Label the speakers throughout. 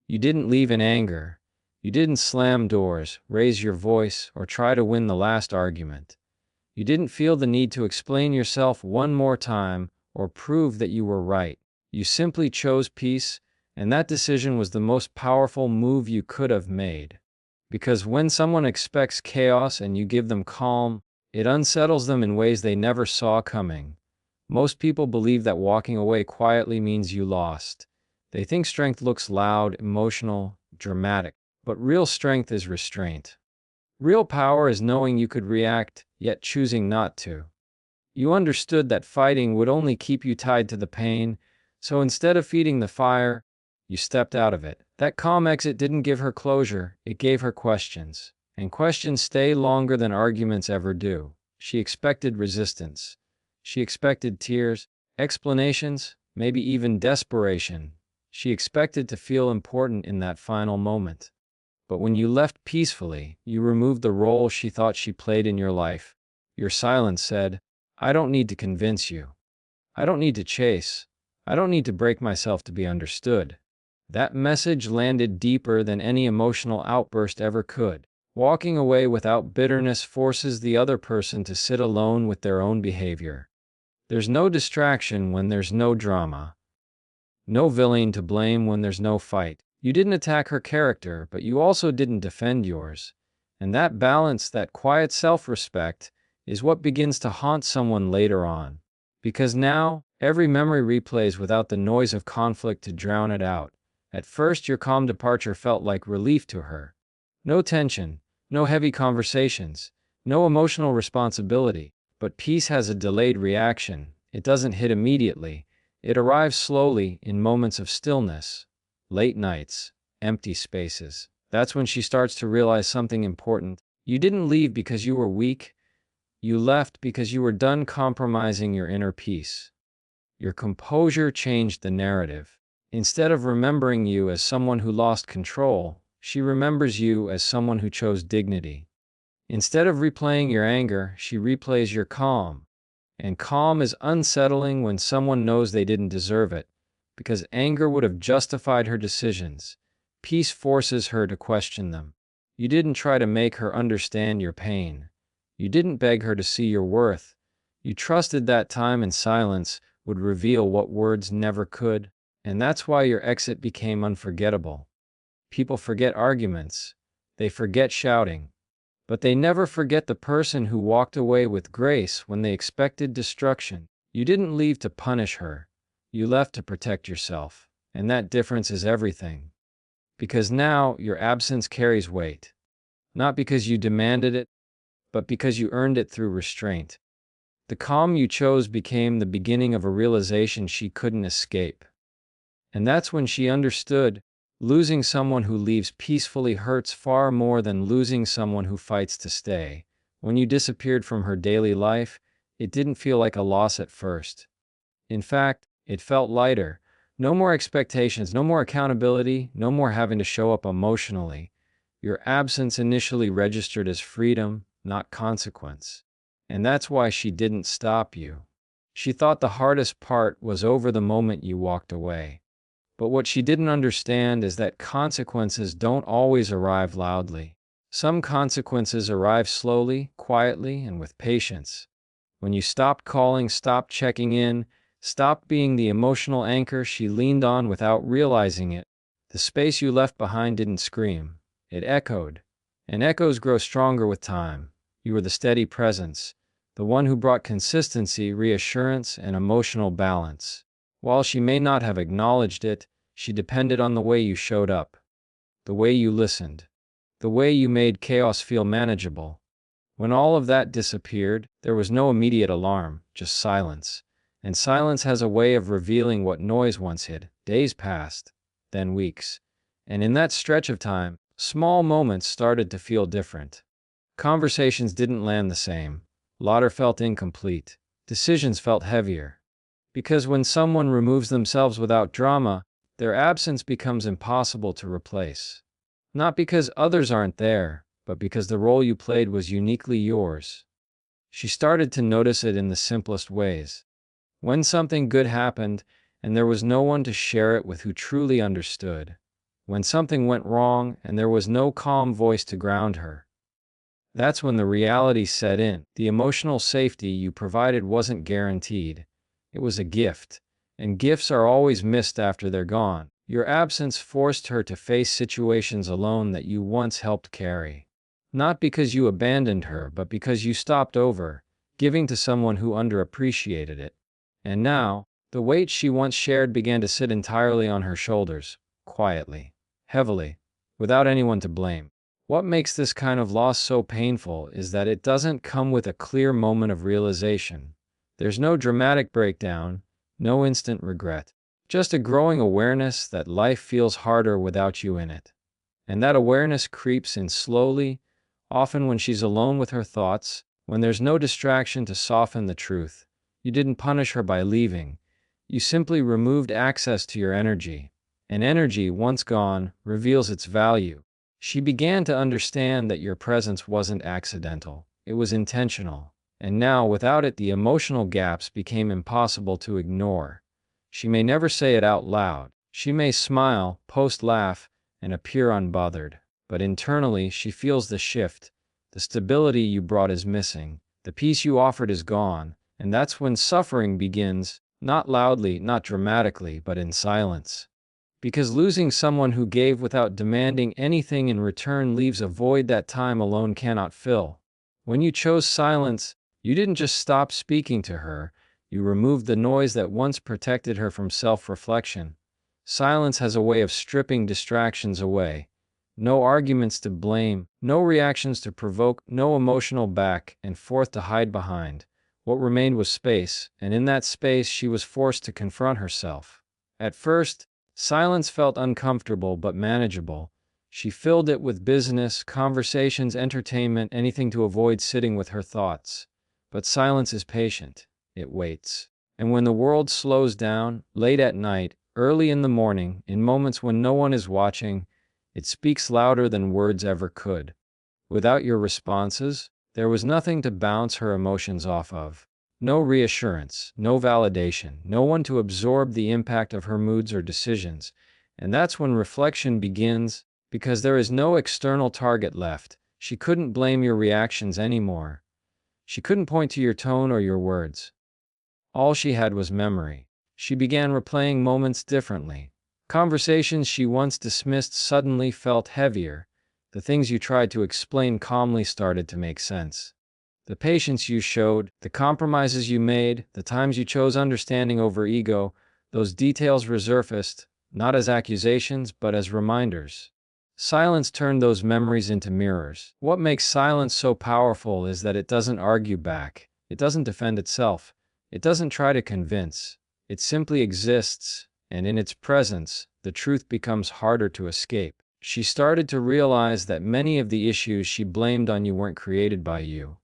Speaker 1: You didn't leave in anger. You didn't slam doors, raise your voice, or try to win the last argument. You didn't feel the need to explain yourself one more time or prove that you were right. You simply chose peace, and that decision was the most powerful move you could have made. Because when someone expects chaos and you give them calm, it unsettles them in ways they never saw coming. Most people believe that walking away quietly means you lost. They think strength looks loud, emotional, dramatic. But real strength is restraint. Real power is knowing you could react, yet choosing not to. You understood that fighting would only keep you tied to the pain, so instead of feeding the fire, you stepped out of it. That calm exit didn't give her closure, it gave her questions. And questions stay longer than arguments ever do. She expected resistance. She expected tears, explanations, maybe even desperation. She expected to feel important in that final moment. But when you left peacefully, you removed the role she thought she played in your life. Your silence said, I don't need to convince you. I don't need to chase. I don't need to break myself to be understood. That message landed deeper than any emotional outburst ever could. Walking away without bitterness forces the other person to sit alone with their own behavior. There's no distraction when there's no drama. No villain to blame when there's no fight. You didn't attack her character, but you also didn't defend yours. And that balance, that quiet self-respect, is what begins to haunt someone later on. Because now, every memory replays without the noise of conflict to drown it out. At first, your calm departure felt like relief to her. No tension, no heavy conversations, no emotional responsibility. But peace has a delayed reaction. It doesn't hit immediately. It arrives slowly in moments of stillness. Late nights, empty spaces. That's when she starts to realize something important. You didn't leave because you were weak. You left because you were done compromising your inner peace. Your composure changed the narrative. Instead of remembering you as someone who lost control, she remembers you as someone who chose dignity. Instead of replaying your anger, she replays your calm. And calm is unsettling when someone knows they didn't deserve it, because anger would have justified her decisions. Peace forces her to question them. You didn't try to make her understand your pain. You didn't beg her to see your worth. You trusted that time and silence would reveal what words never could, and that's why your exit became unforgettable. People forget arguments. They forget shouting. But they never forget the person who walked away with grace when they expected destruction. You didn't leave to punish her. You left to protect yourself. And that difference is everything. Because now your absence carries weight. Not because you demanded it, but because you earned it through restraint. The calm you chose became the beginning of a realization she couldn't escape. And that's when she understood, losing someone who leaves peacefully hurts far more than losing someone who fights to stay. When you disappeared from her daily life, it didn't feel like a loss at first. In fact, it felt lighter. No more expectations, no more accountability, no more having to show up emotionally. Your absence initially registered as freedom, not consequence. And that's why she didn't stop you. She thought the hardest part was over the moment you walked away. But what she didn't understand is that consequences don't always arrive loudly. Some consequences arrive slowly, quietly, and with patience. When you stopped calling, stopped checking in, stopped being the emotional anchor she leaned on without realizing it, the space you left behind didn't scream. It echoed. And echoes grow stronger with time. You were the steady presence, the one who brought consistency, reassurance, and emotional balance. While she may not have acknowledged it, she depended on the way you showed up, the way you listened, the way you made chaos feel manageable. When all of that disappeared, there was no immediate alarm, just silence. And silence has a way of revealing what noise once hid. Days passed, then weeks. And in that stretch of time, small moments started to feel different. Conversations didn't land the same. Laughter felt incomplete. Decisions felt heavier. Because when someone removes themselves without drama, their absence becomes impossible to replace. Not because others aren't there, but because the role you played was uniquely yours. She started to notice it in the simplest ways. When something good happened, and there was no one to share it with who truly understood. when something went wrong and there was no calm voice to ground her. That's when the reality set in. The emotional safety you provided wasn't guaranteed. It was a gift, and gifts are always missed after they're gone. Your absence forced her to face situations alone that you once helped carry. Not because you abandoned her, but because you stopped over, giving to someone who underappreciated it. And now, the weight she once shared began to sit entirely on her shoulders, quietly, heavily, without anyone to blame. What makes this kind of loss so painful is that it doesn't come with a clear moment of realization. There's no dramatic breakdown, no instant regret. Just a growing awareness that life feels harder without you in it. And that awareness creeps in slowly, often when she's alone with her thoughts, when there's no distraction to soften the truth. You didn't punish her by leaving. You simply removed access to your energy. And energy, once gone, reveals its value. She began to understand that your presence wasn't accidental. It was intentional. And now, without it, the emotional gaps became impossible to ignore. She may never say it out loud. She may smile, laugh, and appear unbothered. But internally, she feels the shift. The stability you brought is missing. The peace you offered is gone. And that's when suffering begins, not loudly, not dramatically, but in silence. Because losing someone who gave without demanding anything in return leaves a void that time alone cannot fill. When you chose silence, you didn't just stop speaking to her. You removed the noise that once protected her from self-reflection. Silence has a way of stripping distractions away. No arguments to blame, no reactions to provoke, no emotional back and forth to hide behind. What remained was space, and in that space she was forced to confront herself. At first, silence felt uncomfortable but manageable. She filled it with business, conversations, entertainment, anything to avoid sitting with her thoughts. But silence is patient. It waits. And when the world slows down, late at night, early in the morning, in moments when no one is watching, it speaks louder than words ever could. Without your responses, there was nothing to bounce her emotions off of. No reassurance, no validation, no one to absorb the impact of her moods or decisions. And that's when reflection begins, because there is no external target left. She couldn't blame your reactions anymore. She couldn't point to your tone or your words. All she had was memory. She began replaying moments differently. Conversations she once dismissed suddenly felt heavier. The things you tried to explain calmly started to make sense. The patience you showed, the compromises you made, the times you chose understanding over ego, those details resurfaced, not as accusations, but as reminders. Silence turned those memories into mirrors. What makes silence so powerful is that it doesn't argue back. It doesn't defend itself. It doesn't try to convince. It simply exists, and in its presence, the truth becomes harder to escape. She started to realize that many of the issues she blamed on you weren't created by you.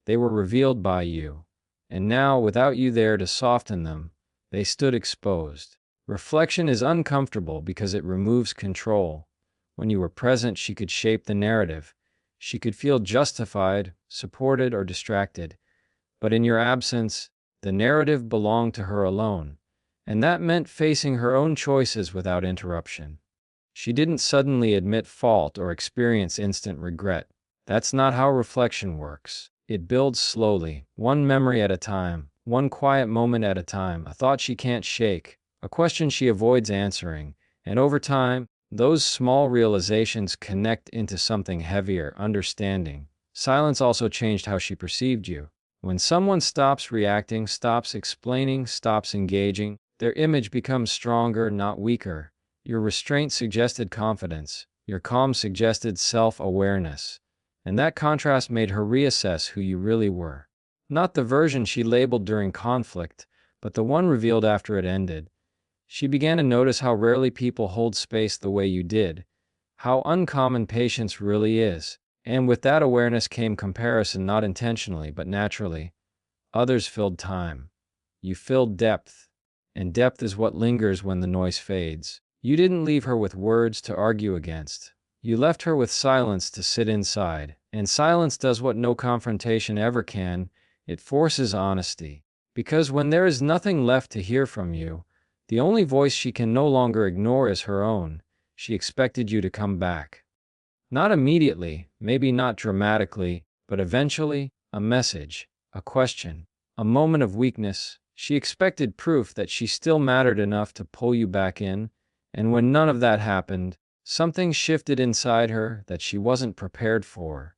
Speaker 1: They were revealed by you. And now, without you there to soften them, they stood exposed. Reflection is uncomfortable because it removes control. When you were present, she could shape the narrative. She could feel justified, supported, or distracted. But in your absence, the narrative belonged to her alone. And that meant facing her own choices without interruption. She didn't suddenly admit fault or experience instant regret. That's not how reflection works. It builds slowly, one memory at a time, one quiet moment at a time, a thought she can't shake, a question she avoids answering, and over time, those small realizations connect into something heavier, understanding. Silence also changed how she perceived you. When someone stops reacting, stops explaining, stops engaging, their image becomes stronger, not weaker. Your restraint suggested confidence. Your calm suggested self-awareness. And that contrast made her reassess who you really were. Not the version she labeled during conflict, but the one revealed after it ended. She began to notice how rarely people hold space the way you did, how uncommon patience really is. And with that awareness came comparison, not intentionally, but naturally. Others filled time. You filled depth. And depth is what lingers when the noise fades. You didn't leave her with words to argue against. You left her with silence to sit inside. And silence does what no confrontation ever can. It forces honesty. Because when there is nothing left to hear from you, the only voice she can no longer ignore is her own. She expected you to come back. Not immediately, maybe not dramatically, but eventually, a message, a question, a moment of weakness. She expected proof that she still mattered enough to pull you back in, and when none of that happened, something shifted inside her that she wasn't prepared for.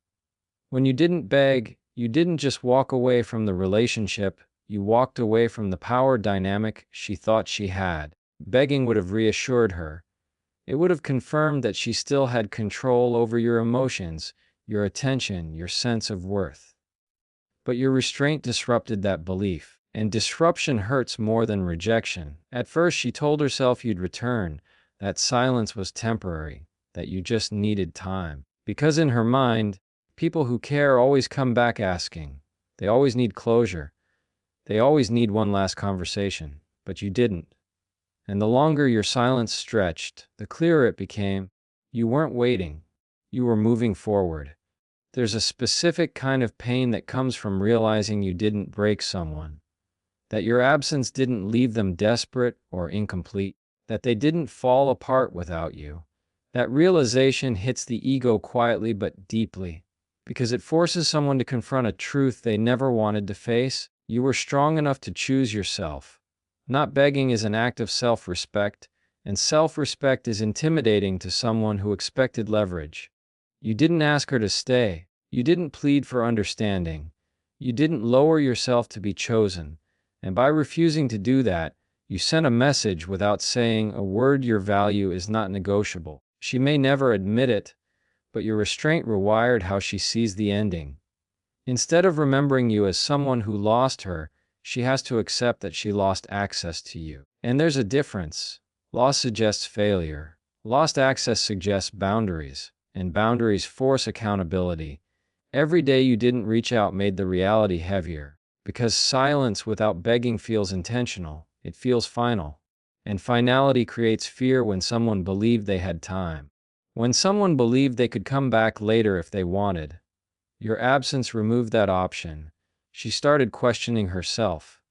Speaker 1: When you didn't beg, you didn't just walk away from the relationship, you walked away from the power dynamic she thought she had. Begging would have reassured her. It would have confirmed that she still had control over your emotions, your attention, your sense of worth. But your restraint disrupted that belief, and disruption hurts more than rejection. At first, she told herself you'd return, that silence was temporary, that you just needed time. Because in her mind, people who care always come back asking. They always need closure. They always need one last conversation. But you didn't. And the longer your silence stretched, the clearer it became. You weren't waiting. You were moving forward. There's a specific kind of pain that comes from realizing you didn't break someone, that your absence didn't leave them desperate or incomplete, that they didn't fall apart without you. That realization hits the ego quietly but deeply, because it forces someone to confront a truth they never wanted to face. You were strong enough to choose yourself. Not begging is an act of self-respect, and self-respect is intimidating to someone who expected leverage. You didn't ask her to stay. You didn't plead for understanding. You didn't lower yourself to be chosen. And by refusing to do that, you sent a message without saying a word. Your value is not negotiable. She may never admit it, but your restraint rewired how she sees the ending. Instead of remembering you as someone who lost her, she has to accept that she lost access to you. And there's a difference. Loss suggests failure. Lost access suggests boundaries, and boundaries force accountability. Every day you didn't reach out made the reality heavier, because silence without begging feels intentional, it feels final. And finality creates fear when someone believed they had time. When someone believed they could come back later if they wanted. Your absence removed that option. She started questioning herself.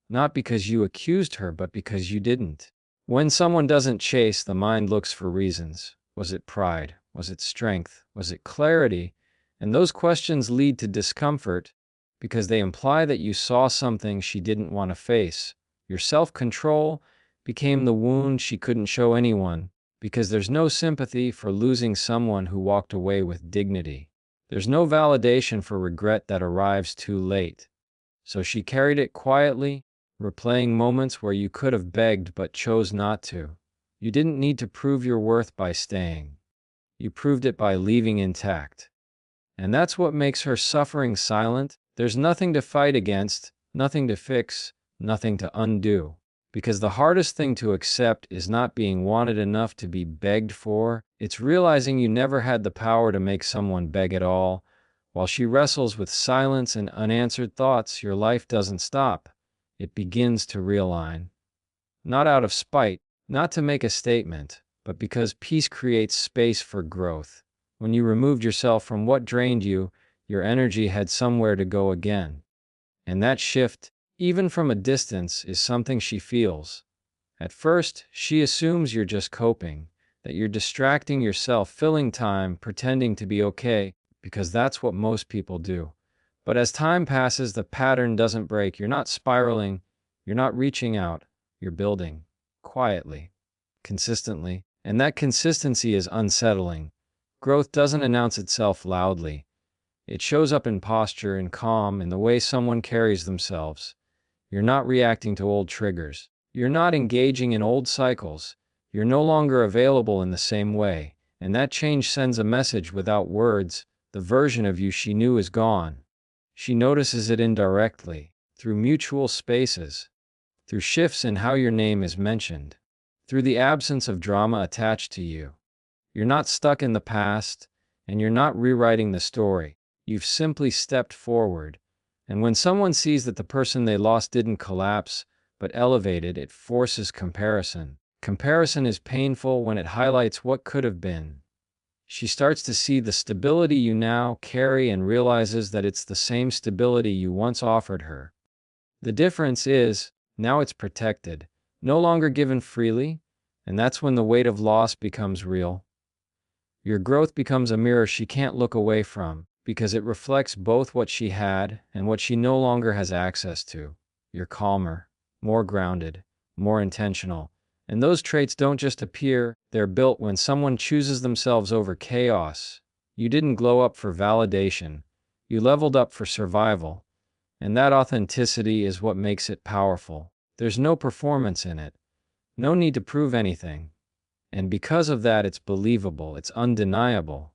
Speaker 1: Not because you accused her, but because you didn't. When someone doesn't chase, the mind looks for reasons. Was it pride? Was it strength? Was it clarity? And those questions lead to discomfort because they imply that you saw something she didn't want to face. Your self-control became the wound she couldn't show anyone, because there's no sympathy for losing someone who walked away with dignity. There's no validation for regret that arrives too late. So she carried it quietly, replaying moments where you could have begged but chose not to. You didn't need to prove your worth by staying. You proved it by leaving intact. And that's what makes her suffering silent. There's nothing to fight against, nothing to fix, nothing to undo. Because the hardest thing to accept is not being wanted enough to be begged for. It's realizing you never had the power to make someone beg at all. While she wrestles with silence and unanswered thoughts, your life doesn't stop. It begins to realign. Not out of spite, not to make a statement, but because peace creates space for growth. When you removed yourself from what drained you, your energy had somewhere to go again. And that shift, even from a distance, is something she feels. At first, she assumes you're just coping, that you're distracting yourself, filling time, pretending to be okay, because that's what most people do. But as time passes, the pattern doesn't break. You're not spiraling, you're not reaching out, you're building, quietly, consistently. And that consistency is unsettling. Growth doesn't announce itself loudly. It shows up in posture, in calm, in the way someone carries themselves. You're not reacting to old triggers. You're not engaging in old cycles. You're no longer available in the same way. And that change sends a message without words. The version of you she knew is gone. She notices it indirectly, through mutual spaces, through shifts in how your name is mentioned, through the absence of drama attached to you. You're not stuck in the past, and you're not rewriting the story. You've simply stepped forward. And when someone sees that the person they lost didn't collapse, but elevated, it forces comparison. Comparison is painful when it highlights what could have been. She starts to see the stability you now carry and realizes that it's the same stability you once offered her. The difference is, now it's protected, no longer given freely, And that's when the weight of loss becomes real. Your growth becomes a mirror she can't look away from, because it reflects both what she had and what she no longer has access to. You're calmer, more grounded, more intentional. And those traits don't just appear, they're built when someone chooses themselves over chaos. You didn't glow up for validation. You leveled up for survival. And that authenticity is what makes it powerful. There's no performance in it. No need to prove anything. And because of that, it's believable, it's undeniable.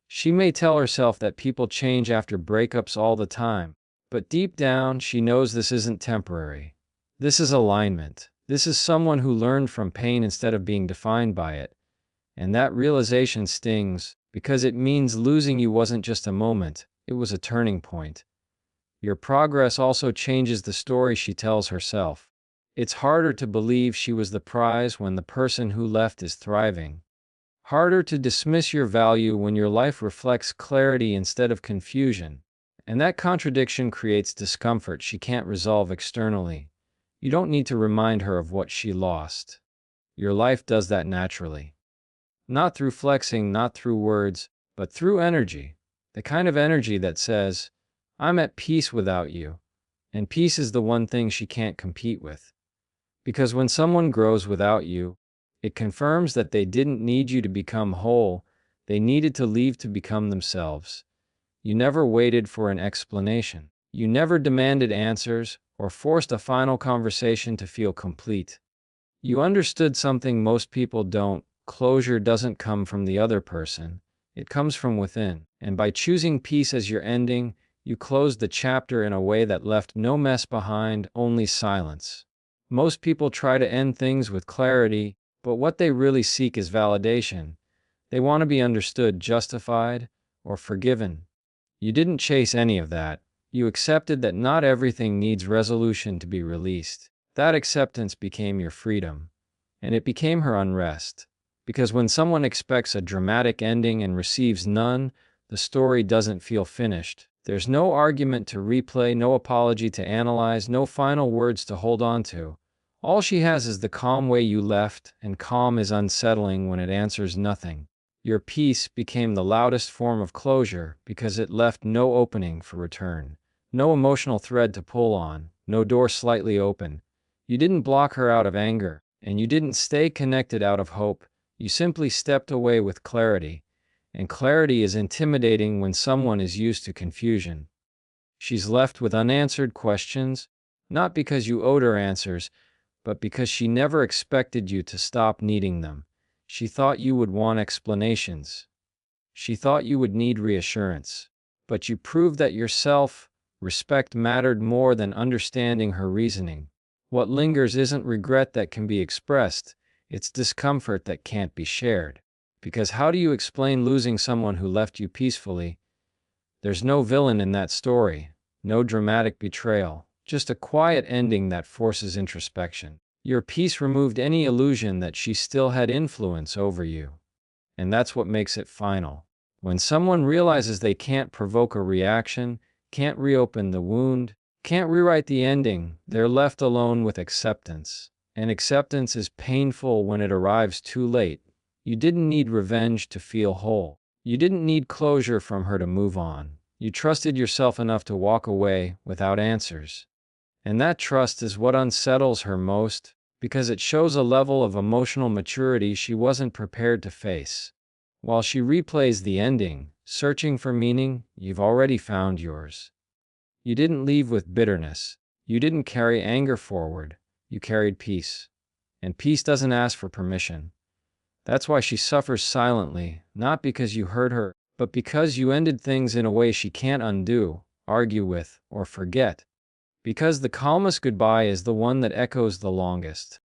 Speaker 1: She may tell herself that people change after breakups all the time, but deep down, she knows this isn't temporary. This is alignment. This is someone who learned from pain instead of being defined by it. And that realization stings, because it means losing you wasn't just a moment, it was a turning point. Your progress also changes the story she tells herself. It's harder to believe she was the prize when the person who left is thriving. Harder to dismiss your value when your life reflects clarity instead of confusion. And that contradiction creates discomfort she can't resolve externally. You don't need to remind her of what she lost. Your life does that naturally. Not through flexing, not through words, but through energy. The kind of energy that says, I'm at peace without you. And peace is the one thing she can't compete with. Because when someone grows without you, it confirms that they didn't need you to become whole, they needed to leave to become themselves. You never waited for an explanation. You never demanded answers or forced a final conversation to feel complete. You understood something most people don't. Closure doesn't come from the other person. It comes from within. And by choosing peace as your ending, you closed the chapter in a way that left no mess behind, only silence. Most people try to end things with clarity, but what they really seek is validation. They want to be understood, justified, or forgiven. You didn't chase any of that. You accepted that not everything needs resolution to be released. That acceptance became your freedom. And it became her unrest. Because when someone expects a dramatic ending and receives none, the story doesn't feel finished. There's no argument to replay, no apology to analyze, no final words to hold on to. All she has is the calm way you left, and calm is unsettling when it answers nothing. Your peace became the loudest form of closure because it left no opening for return. No emotional thread to pull on, no door slightly open. You didn't block her out of anger, and you didn't stay connected out of hope. You simply stepped away with clarity. And clarity is intimidating when someone is used to confusion. She's left with unanswered questions, not because you owed her answers, but because she never expected you to stop needing them. She thought you would want explanations. She thought you would need reassurance. But you proved that your self-respect mattered more than understanding her reasoning. What lingers isn't regret that can be expressed, it's discomfort that can't be shared. Because how do you explain losing someone who left you peacefully? There's no villain in that story, no dramatic betrayal, just a quiet ending that forces introspection. Your peace removed any illusion that she still had influence over you. And that's what makes it final. When someone realizes they can't provoke a reaction, can't reopen the wound, can't rewrite the ending, they're left alone with acceptance. And acceptance is painful when it arrives too late. You didn't need revenge to feel whole. You didn't need closure from her to move on. You trusted yourself enough to walk away without answers. And that trust is what unsettles her most, because it shows a level of emotional maturity she wasn't prepared to face. While she replays the ending, searching for meaning, you've already found yours. You didn't leave with bitterness. You didn't carry anger forward. You carried peace. And peace doesn't ask for permission. That's why she suffers silently, not because you hurt her, but because you ended things in a way she can't undo, argue with, or forget. Because the calmest goodbye is the one that echoes the longest.